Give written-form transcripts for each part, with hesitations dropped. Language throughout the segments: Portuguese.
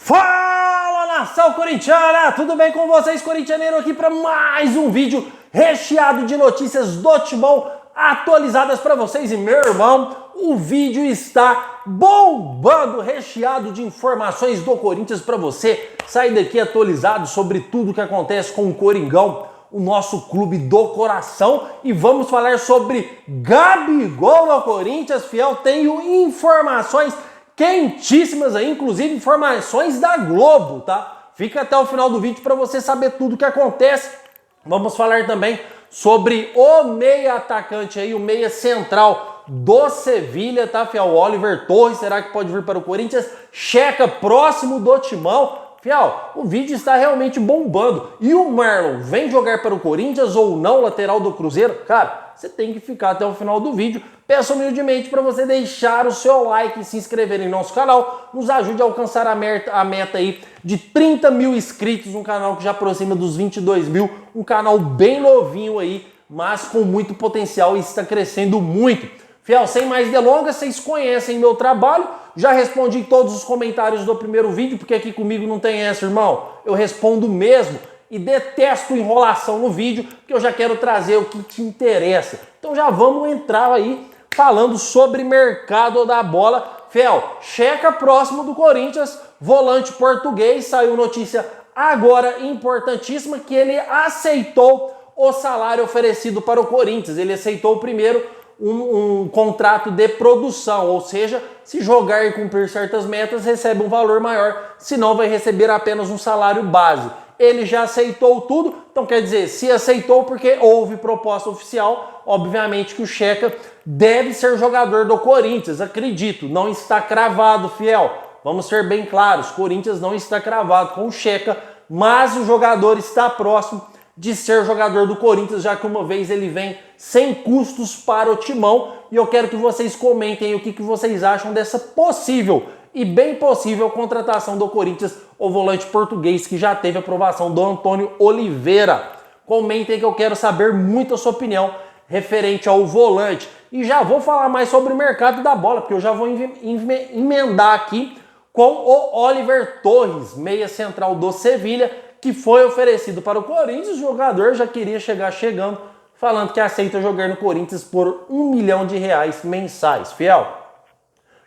Fala, nação corintiana! Tudo bem com vocês, corintianeiro? Aqui para mais um vídeo recheado de notícias do Timão atualizadas para vocês. E meu irmão, o vídeo está bombando, recheado de informações do Corinthians para você sair daqui atualizado sobre tudo que acontece com o Coringão, o nosso clube do coração. E vamos falar sobre Gabigol no Corinthians, fiel. Tenho informações quentíssimas aí, inclusive informações da Globo, tá? Fica até o final do vídeo para você saber tudo o que acontece. Vamos falar também sobre o meia atacante aí, o meia central do Sevilha, tá, fiel? O Oliver Torres, será que pode vir para o Corinthians? Checa próximo do Timão. Fiel, o vídeo está realmente bombando. E o Marlon vem jogar para o Corinthians ou não, lateral do Cruzeiro? Cara, você tem que ficar até o final do vídeo. Peço humildemente para você deixar o seu like e se inscrever em nosso canal. Nos ajude a alcançar a meta aí de 30 mil inscritos, um canal que já aproxima dos 22 mil. Um canal bem novinho aí, mas com muito potencial e está crescendo muito. Fiel, sem mais delongas, vocês conhecem meu trabalho. Já respondi todos os comentários do primeiro vídeo, porque aqui comigo não tem essa, irmão. Eu respondo mesmo e detesto enrolação no vídeo, porque eu já quero trazer o que te interessa. Então já vamos entrar aí falando sobre mercado da bola. Fiel, checa próximo do Corinthians, volante português, saiu notícia agora importantíssima que ele aceitou o salário oferecido para o Corinthians. Ele aceitou primeiro um contrato de produção, ou seja, se jogar e cumprir certas metas, recebe um valor maior, senão vai receber apenas um salário base. Ele já aceitou tudo, então quer dizer, se aceitou porque houve proposta oficial, obviamente que o Checa deve ser jogador do Corinthians, acredito, não está cravado, fiel. Vamos ser bem claros, Corinthians não está cravado com o Checa, mas o jogador está próximo de ser jogador do Corinthians, já que uma vez ele vem sem custos para o Timão. E eu quero que vocês comentem o que vocês acham dessa possível e bem possível contratação do Corinthians, o volante português que já teve aprovação do Antônio Oliveira. Comentem que eu quero saber muito a sua opinião referente ao volante. E já vou falar mais sobre o mercado da bola, porque eu já vou emendar aqui com o Oliver Torres, meia central do Sevilha, que foi oferecido para o Corinthians. O jogador já queria chegar chegando, falando que aceita jogar no Corinthians por R$1 milhão mensais. Fiel,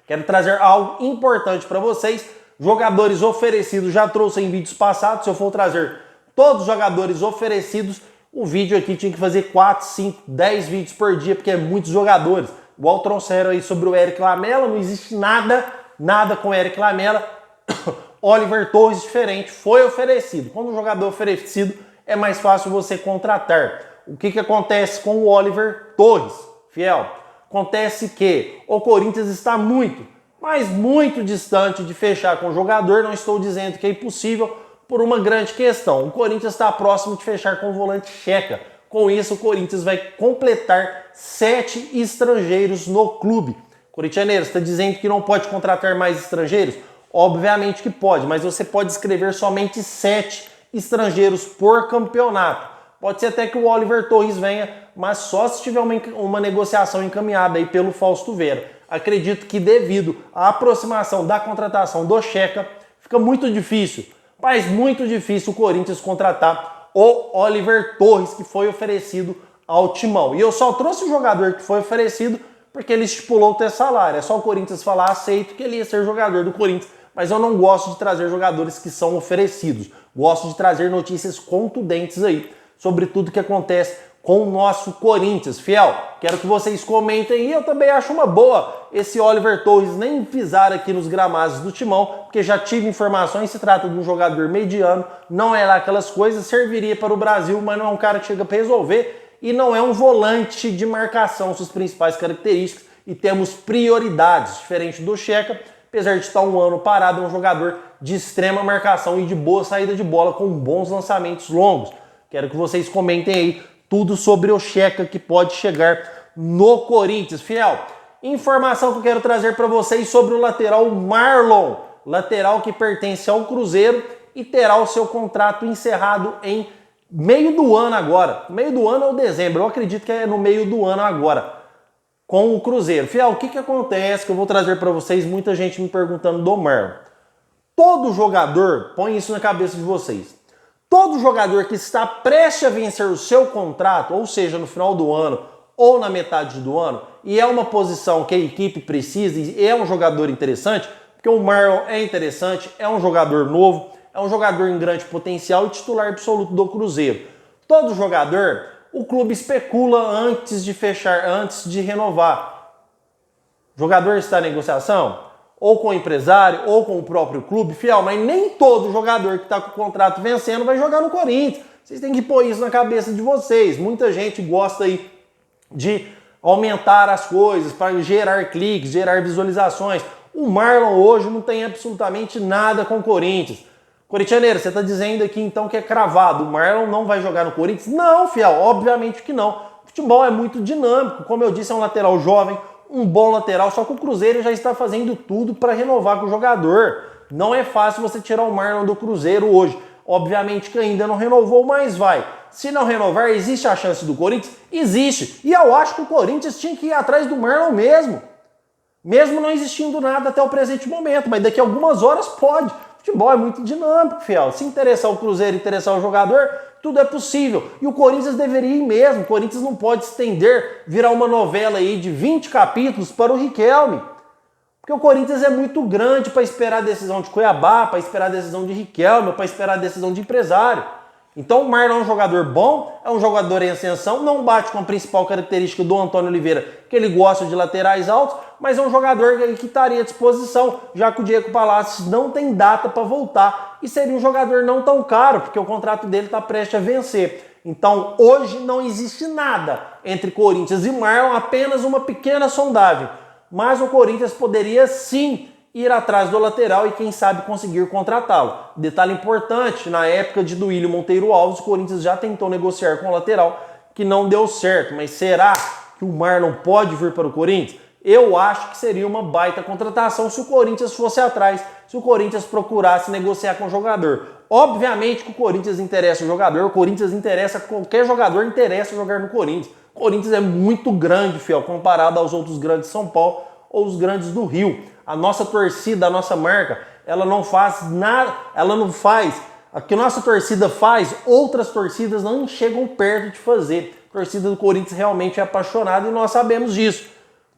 quero trazer algo importante para vocês. Jogadores oferecidos, já trouxe em vídeos passados. Se eu for trazer todos os jogadores oferecidos, o vídeo aqui tinha que fazer 4, 5, 10 vídeos por dia, porque é muitos jogadores. Igual trouxeram aí sobre o Eric Lamela, não existe nada com o Eric Lamela. Oliver Torres diferente, foi oferecido. Quando um jogador é oferecido, é mais fácil você contratar. O que acontece com o Oliver Torres, fiel? Acontece que o Corinthians está muito, mas muito distante de fechar com o jogador. Não estou dizendo que é impossível por uma grande questão. O Corinthians está próximo de fechar com o volante Checa. Com isso, o Corinthians vai completar 7 estrangeiros no clube. Corintianeiro, você está dizendo que não pode contratar mais estrangeiros? Obviamente que pode, mas você pode escrever somente 7 estrangeiros por campeonato. Pode ser até que o Oliver Torres venha, mas só se tiver uma negociação encaminhada aí pelo Fausto Vera. Acredito que devido à aproximação da contratação do Checa, fica muito difícil, mas muito difícil o Corinthians contratar o Oliver Torres, que foi oferecido ao Timão. E eu só trouxe o jogador que foi oferecido porque ele estipulou ter salário. É só o Corinthians falar, aceito, que ele ia ser jogador do Corinthians. Mas eu não gosto de trazer jogadores que são oferecidos. Gosto de trazer notícias contundentes aí sobre tudo que acontece com o nosso Corinthians. Fiel, quero que vocês comentem. E eu também acho uma boa esse Oliver Torres nem pisar aqui nos gramados do Timão, porque já tive informações, se trata de um jogador mediano, não é lá aquelas coisas, serviria para o Brasil, mas não é um cara que chega para resolver e não é um volante de marcação, suas principais características, e temos prioridades, diferente do Checa. Apesar de estar um ano parado, é um jogador de extrema marcação e de boa saída de bola, com bons lançamentos longos. Quero que vocês comentem aí tudo sobre o Checa que pode chegar no Corinthians. Fiel, informação que eu quero trazer para vocês sobre o lateral Marlon, lateral que pertence ao Cruzeiro e terá o seu contrato encerrado em meio do ano agora. Meio do ano ou dezembro, eu acredito que é no meio do ano agora, com o Cruzeiro. Fiel, o que acontece que eu vou trazer para vocês? Muita gente me perguntando do Marlon. todo jogador, põe isso na cabeça de vocês, todo jogador que está prestes a vencer o seu contrato, ou seja, no final do ano ou na metade do ano, e é uma posição que a equipe precisa e é um jogador interessante, porque o Marlon é interessante, é um jogador novo, é um jogador em grande potencial e titular absoluto do Cruzeiro. Todo jogador, o clube especula antes de fechar, antes de renovar. O jogador está em negociação? Ou com o empresário, ou com o próprio clube, fiel, mas nem todo jogador que está com o contrato vencendo vai jogar no Corinthians. Vocês têm que pôr isso na cabeça de vocês. Muita gente gosta aí de aumentar as coisas para gerar cliques, gerar visualizações. O Marlon hoje não tem absolutamente nada com o Corinthians. Corintianeiro, você está dizendo aqui então que é cravado, o Marlon não vai jogar no Corinthians? Não, fiel, obviamente que não. O futebol é muito dinâmico, como eu disse, é um lateral jovem, um bom lateral, só que o Cruzeiro já está fazendo tudo para renovar com o jogador. Não é fácil você tirar o Marlon do Cruzeiro hoje. Obviamente que ainda não renovou, mas vai. Se não renovar, existe a chance do Corinthians? Existe. E eu acho que o Corinthians tinha que ir atrás do Marlon mesmo. Mesmo não existindo nada até o presente momento, mas daqui a algumas horas pode. O futebol é muito dinâmico, fiel. Se interessar o Cruzeiro, interessar o jogador, tudo é possível. E o Corinthians deveria ir mesmo. O Corinthians não pode estender, virar uma novela aí de 20 capítulos para o Riquelme. Porque o Corinthians é muito grande para esperar a decisão de Cuiabá, para esperar a decisão de Riquelme, para esperar a decisão de empresário. Então o Marlon é um jogador bom, é um jogador em ascensão, não bate com a principal característica do Antônio Oliveira, que ele gosta de laterais altos, mas é um jogador que estaria à disposição, já que o Diego Palacios não tem data para voltar e seria um jogador não tão caro, porque o contrato dele está prestes a vencer. Então hoje não existe nada entre Corinthians e Marlon, apenas uma pequena sondagem. Mas o Corinthians poderia sim ir atrás do lateral e quem sabe conseguir contratá-lo. Detalhe importante, na época de Duílio Monteiro Alves, o Corinthians já tentou negociar com o lateral, que não deu certo. Mas será que o Marlon pode vir para o Corinthians? Eu acho que seria uma baita contratação se o Corinthians fosse atrás, se o Corinthians procurasse negociar com o jogador. Obviamente que o Corinthians interessa o jogador, o Corinthians interessa, qualquer jogador interessa jogar no Corinthians. O Corinthians é muito grande, fiel, comparado aos outros grandes de São Paulo ou os grandes do Rio. A nossa torcida, a nossa marca, ela não faz nada, ela não faz. O que a nossa torcida faz, outras torcidas não chegam perto de fazer. A torcida do Corinthians realmente é apaixonada e nós sabemos disso.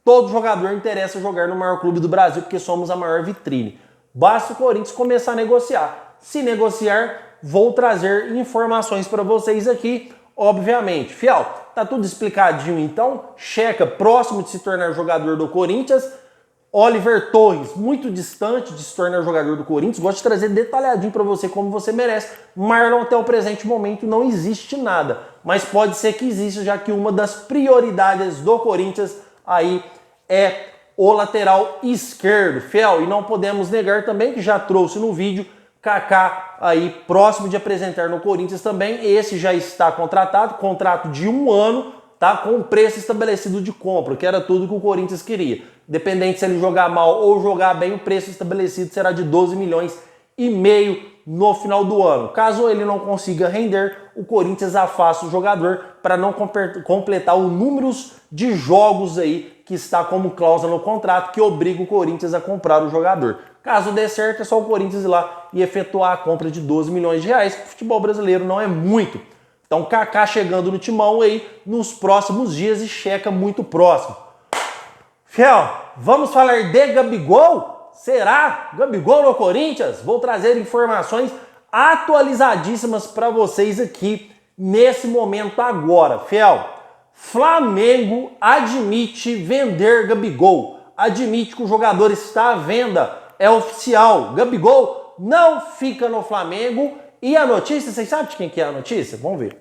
Todo jogador interessa jogar no maior clube do Brasil porque somos a maior vitrine. Basta o Corinthians começar a negociar. Se negociar, vou trazer informações para vocês aqui, obviamente. Fiel, tá tudo explicadinho então? Checa, próximo de se tornar jogador do Corinthians. Oliver Torres, muito distante de se tornar jogador do Corinthians. Gosto de trazer detalhadinho para você como você merece. Marlon, até o presente momento, não existe nada. Mas pode ser que exista, já que uma das prioridades do Corinthians aí é o lateral esquerdo, fiel. E não podemos negar também que já trouxe no vídeo Kaká aí próximo de apresentar no Corinthians também. Esse já está contratado, contrato de 1 ano, tá? Com o preço estabelecido de compra, que era tudo que o Corinthians queria. Independente se ele jogar mal ou jogar bem, o preço estabelecido será de 12 milhões e meio no final do ano. Caso ele não consiga render, o Corinthians afasta o jogador para não completar o número de jogos aí que está como cláusula no contrato que obriga o Corinthians a comprar o jogador. Caso dê certo, é só o Corinthians ir lá e efetuar a compra de 12 milhões de reais, que o futebol brasileiro não é muito. Então Kaká chegando no timão aí nos próximos dias e checa muito próximo. Fiel, vamos falar de Gabigol? Será? Gabigol no Corinthians? Vou trazer informações atualizadíssimas para vocês aqui nesse momento agora. Fiel, Flamengo admite vender Gabigol. Admite que o jogador está à venda. É oficial. Gabigol não fica no Flamengo. E a notícia, vocês sabem de quem que é a notícia? Vamos ver.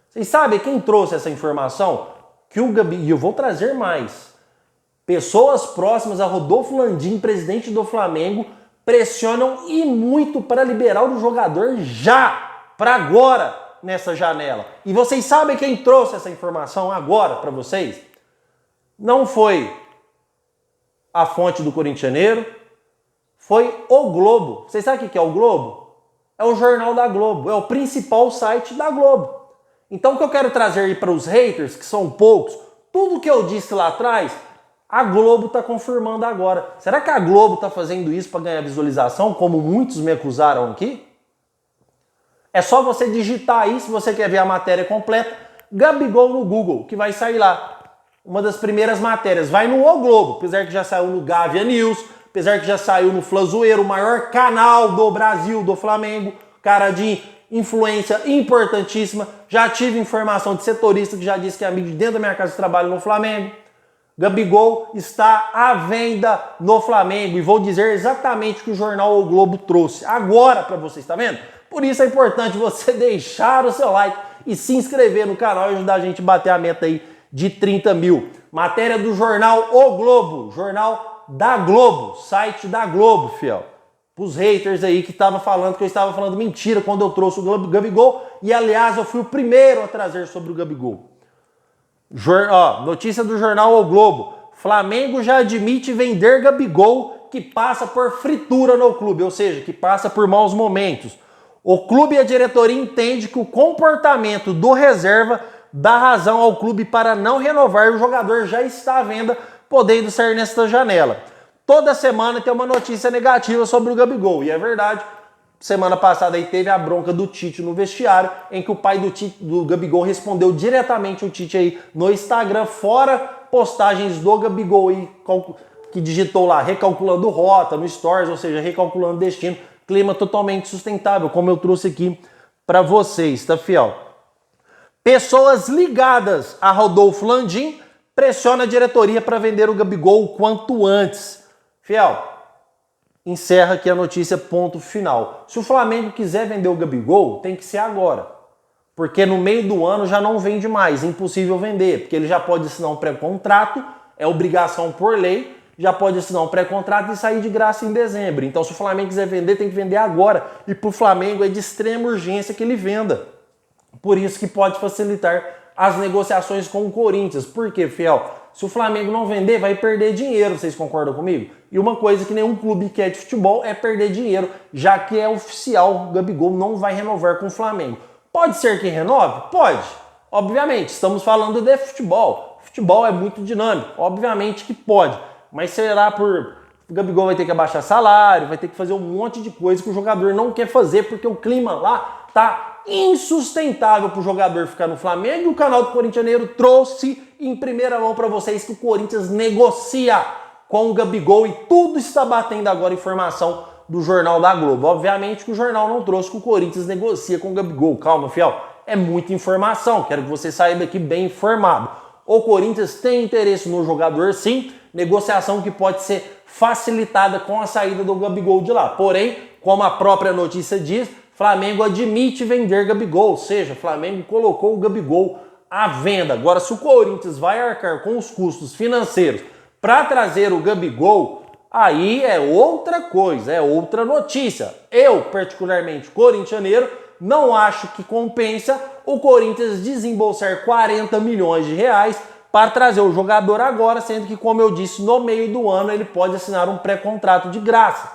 Vocês sabem quem trouxe essa informação? Que o Gabigol, e eu vou trazer mais. Pessoas próximas a Rodolfo Landim, presidente do Flamengo, pressionam e muito para liberar o jogador já, para agora, nessa janela. E vocês sabem quem trouxe essa informação agora para vocês? Não foi a fonte do Corintianeiro, foi o Globo. Vocês sabem o que é o Globo? É o jornal da Globo, é o principal site da Globo. Então o que eu quero trazer aí para os haters, que são poucos, tudo que eu disse lá atrás, A Globo está confirmando agora. Será que a Globo está fazendo isso para ganhar visualização, como muitos me acusaram aqui? É só você digitar aí, se você quer ver a matéria completa, Gabigol no Google, que vai sair lá. Uma das primeiras matérias. Vai no O Globo, apesar que já saiu no Gávea News, apesar que já saiu no Flazoeiro, o maior canal do Brasil, do Flamengo, cara de influência importantíssima. Já tive informação de setorista que já disse que é amigo de dentro da minha casa de trabalho no Flamengo. Gabigol está à venda no Flamengo e vou dizer exatamente o que o jornal O Globo trouxe agora para vocês, tá vendo? Por isso é importante você deixar o seu like e se inscrever no canal e ajudar a gente a bater a meta aí de 30 mil. Matéria do jornal O Globo, jornal da Globo, site da Globo, fiel. Os haters aí que estavam falando que eu estava falando mentira quando eu trouxe o Gabigol e aliás eu fui o primeiro a trazer sobre o Gabigol. Notícia do jornal O Globo. Flamengo já admite vender Gabigol que passa por fritura no clube, ou seja, que passa por maus momentos. O clube e a diretoria entendem que o comportamento do reserva dá razão ao clube para não renovar e o jogador já está à venda, podendo sair nesta janela. Toda semana tem uma notícia negativa sobre o Gabigol, e é verdade. Semana passada aí teve a bronca do Tite no vestiário, em que o pai do Gabigol respondeu diretamente o Tite aí no Instagram, fora postagens do Gabigol aí, que digitou lá, recalculando rota no Stories, ou seja, recalculando destino, clima totalmente sustentável, como eu trouxe aqui para vocês, tá, fiel? Pessoas ligadas a Rodolfo Landim pressionam a diretoria para vender o Gabigol o quanto antes. Fiel, encerra aqui a notícia, ponto final. Se o Flamengo quiser vender o Gabigol, tem que ser agora. Porque no meio do ano já não vende mais, impossível vender. Porque ele já pode assinar um pré-contrato, é obrigação por lei, já pode assinar um pré-contrato e sair de graça em dezembro. Então se o Flamengo quiser vender, tem que vender agora. E para o Flamengo é de extrema urgência que ele venda. Por isso que pode facilitar as negociações com o Corinthians. Por quê, fiel? Se o Flamengo não vender, vai perder dinheiro, vocês concordam comigo? E uma coisa que nenhum clube quer de futebol é perder dinheiro, já que é oficial, o Gabigol não vai renovar com o Flamengo. Pode ser que renove? Pode. Obviamente, estamos falando de futebol. Futebol é muito dinâmico, obviamente que pode. Mas será por... O Gabigol vai ter que abaixar salário, vai ter que fazer um monte de coisa que o jogador não quer fazer, porque o clima lá tá insustentável para o jogador ficar no Flamengo. E o canal do Corintianeiro trouxe em primeira mão para vocês que o Corinthians negocia com o Gabigol e tudo está batendo agora informação do Jornal da Globo. Obviamente que o jornal não trouxe que o Corinthians negocia com o Gabigol. Calma, fiel. É muita informação. Quero que você saia daqui bem informado. O Corinthians tem interesse no jogador, sim. Negociação que pode ser facilitada com a saída do Gabigol de lá. Porém, como a própria notícia diz, Flamengo admite vender Gabigol, ou seja, Flamengo colocou o Gabigol à venda. Agora, se o Corinthians vai arcar com os custos financeiros para trazer o Gabigol, aí é outra coisa, é outra notícia. Eu, particularmente corintianeiro, não acho que compensa o Corinthians desembolsar 40 milhões de reais para trazer o jogador agora, sendo que, como eu disse, no meio do ano ele pode assinar um pré-contrato de graça.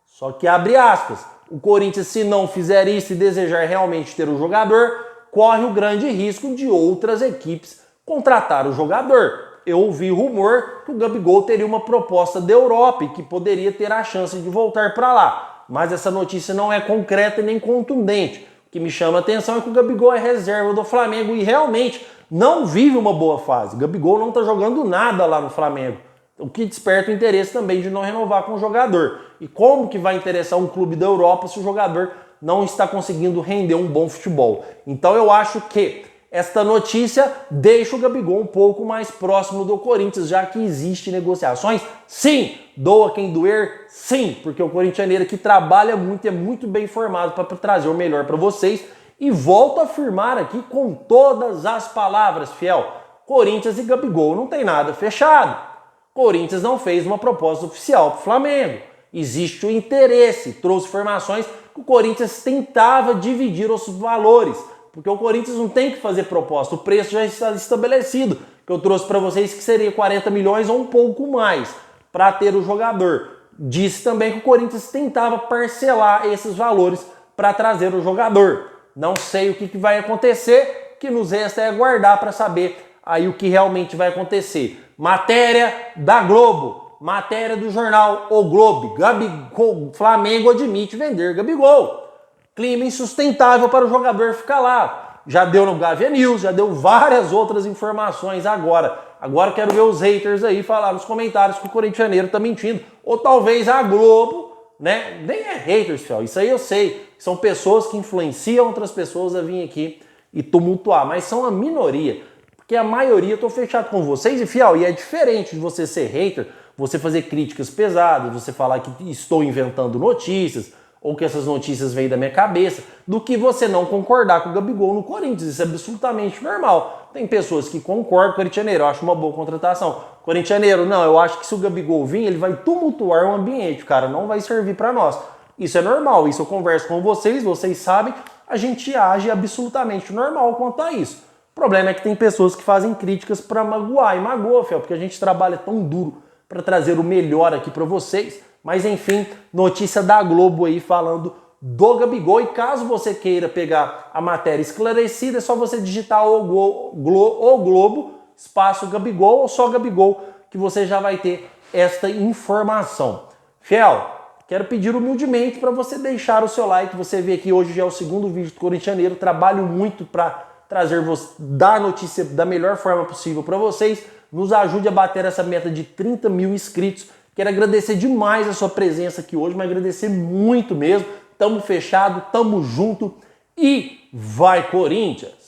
Só que, abre aspas, o Corinthians, se não fizer isso e desejar realmente ter o jogador, corre o grande risco de outras equipes contratar o jogador. Eu ouvi rumor que o Gabigol teria uma proposta da Europa e que poderia ter a chance de voltar para lá. Mas essa notícia não é concreta e nem contundente. O que me chama a atenção é que o Gabigol é reserva do Flamengo e realmente não vive uma boa fase. O Gabigol não está jogando nada lá no Flamengo. O que desperta o interesse também de não renovar com o jogador. E como que vai interessar um clube da Europa se o jogador não está conseguindo render um bom futebol? Então eu acho que esta notícia deixa o Gabigol um pouco mais próximo do Corinthians, já que existe negociações. Sim, doa quem doer, sim, porque o corintianeiro que trabalha muito é muito bem informado para trazer o melhor para vocês. E volto a afirmar aqui com todas as palavras, fiel, Corinthians e Gabigol não tem nada fechado. Corinthians não fez uma proposta oficial para o Flamengo. Existe o interesse, trouxe informações que o Corinthians tentava dividir os valores, porque o Corinthians não tem que fazer proposta, o preço já está estabelecido, que eu trouxe para vocês que seria 40 milhões ou um pouco mais para ter o jogador. Disse também que o Corinthians tentava parcelar esses valores para trazer o jogador. Não sei o que vai acontecer, o que nos resta é aguardar para saber aí o que realmente vai acontecer. Matéria da Globo, matéria do jornal O Globo, Gabigol, Flamengo admite vender Gabigol. Clima insustentável para o jogador ficar lá. Já deu no Gavia News, já deu várias outras informações agora. Agora quero ver os haters aí falar nos comentários que o corintianeiro tá mentindo. Ou talvez a Globo, né? Nem é haters, fiel. Isso aí eu sei. São pessoas que influenciam outras pessoas a vir aqui e tumultuar. Mas são a minoria. Porque a maioria, eu tô fechado com vocês. E, fiel, e é diferente de você ser hater, você fazer críticas pesadas, você falar que estou inventando notícias, ou que essas notícias vêm da minha cabeça, do que você não concordar com o Gabigol no Corinthians. Isso é absolutamente normal. Tem pessoas que concordam com o corintianeiro, eu acho uma boa contratação. Corintianeiro, não, eu acho que se o Gabigol vir, ele vai tumultuar o ambiente, cara, não vai servir para nós. Isso é normal, isso eu converso com vocês sabem, a gente age absolutamente normal quanto a isso. O problema é que tem pessoas que fazem críticas para magoar, e magoa, fiel, porque a gente trabalha tão duro para trazer o melhor aqui para vocês. Mas enfim, notícia da Globo aí falando do Gabigol. E caso você queira pegar a matéria esclarecida, é só você digitar o Globo, espaço Gabigol ou só Gabigol, que você já vai ter esta informação. Fiel, quero pedir humildemente para você deixar o seu like. Você vê que hoje já é o segundo vídeo do Corintianeiro. Trabalho muito para trazer, dar a notícia da melhor forma possível para vocês. Nos ajude a bater essa meta de 30 mil inscritos. Quero agradecer demais a sua presença aqui hoje, mas agradecer muito mesmo. Tamo fechado, tamo junto e vai Corinthians!